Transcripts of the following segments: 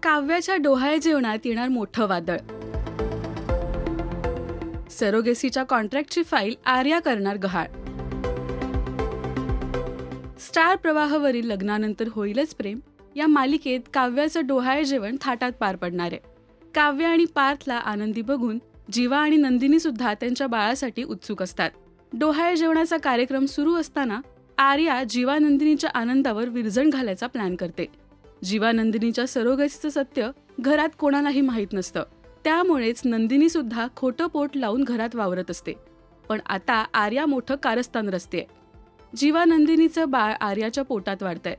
काव्याच्या डोहाळे जेवणात येणार मोठं वादळ. सरोगेसीच्या कॉन्ट्रॅक्टची फाईल आर्या करणार गहाळ. स्टार प्रवाहावरील लग्नानंतर होईलच प्रेम या मालिकेत काव्याचं डोहाळे जेवण थाटात पार पडणार आहे. काव्य आणि पार्थला आनंदी बघून जीवा आणि नंदिनी सुद्धा त्यांच्या बाळासाठी उत्सुक असतात. डोहाळे जेवणाचा कार्यक्रम सुरू असताना आर्या जीवा नंदिनीच्या आनंदावर विरजण घालायचा प्लॅन करते. जीवा नंदिनीच्या सरोगसीचं सत्य घरात कोणालाही माहीत नसतं. त्यामुळेच नंदिनी सुद्धा खोटं पोट लावून घरात वावरत असते. पण आता आर्या मोठं कारस्थान रचतेय. जीवा नंदिनीचं बाळ आर्याच्या पोटात वाढतंय.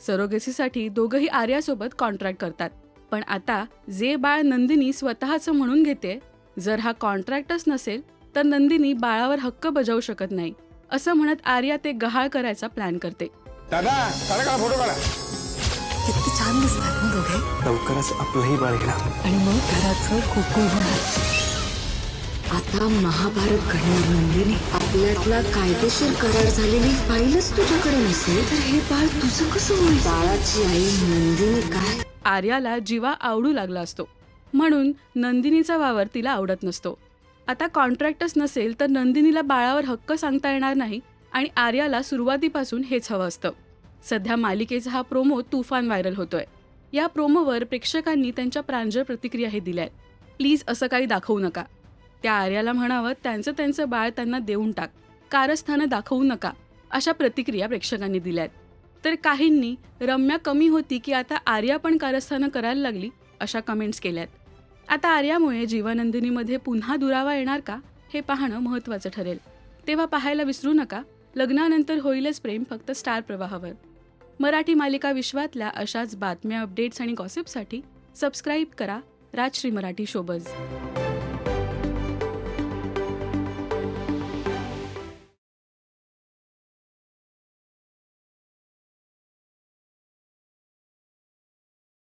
सरोगसीसाठी दोघंही आर्यासोबत कॉन्ट्रॅक्ट करतात. पण आता जे बाळ नंदिनी स्वतःचं म्हणून घेते, जर हा कॉन्ट्रॅक्टच नसेल तर नंदिनी बाळावर हक्क बजावू शकत नाही, असं म्हणत आर्या ते गहाळ करायचा प्लॅन करते. दादा फोटो काढा. किती छान दिसतात ना दोघे. लवकरच आपलंही बाळ घेणार आणि मग घराचं गोकुळ होणार. आता महाभारत घडणार नंदिनी. आपल्यातला कायदेशीर करार झालेली फाईलच तुझ्याकडे नसेल तर हे बाळ तुझं कसं होईल? बाळाची आई नंदिनी काय? आर्याला जीवा आवडू लागला असतो, म्हणून नंदिनीचा वावर तिला आवडत नसतो. आता कॉन्ट्रॅक्टच नसेल तर नंदिनीला बाळावर हक्क सांगता येणार नाही आणि आर्याला सुरुवातीपासून हेच हवं असतं. सध्या मालिकेचा हा प्रोमो तुफान व्हायरल होतोय. या प्रोमोवर प्रेक्षकांनी त्यांच्या प्रांजळ प्रतिक्रियाही दिल्यात. प्लीज असं काही दाखवू नका. त्या आर्याला म्हणावं त्यांचं बाळ त्यांना देऊन टाक, कारस्थानं दाखवू नका, अशा प्रतिक्रिया प्रेक्षकांनी दिल्यात. तर काहींनी रम्या कमी होती की आता आर्या पण कारस्थानं करायला लागली, अशा कमेंट्स केल्यात. आता आर्यामुळे जीवानंदिनीमध्ये पुन्हा दुरावा येणार का, हे पाहणं महत्त्वाचं ठरेल. तेव्हा पाहायला विसरू नका लग्नानंतर होईलच प्रेम, फक्त स्टार प्रवाहावर. मराठी मालिका विश्वातल्या अशाच बातम्या, अपडेट्स आणि गॉसिपसाठी सबस्क्राईब करा राजश्री मराठी शोबज.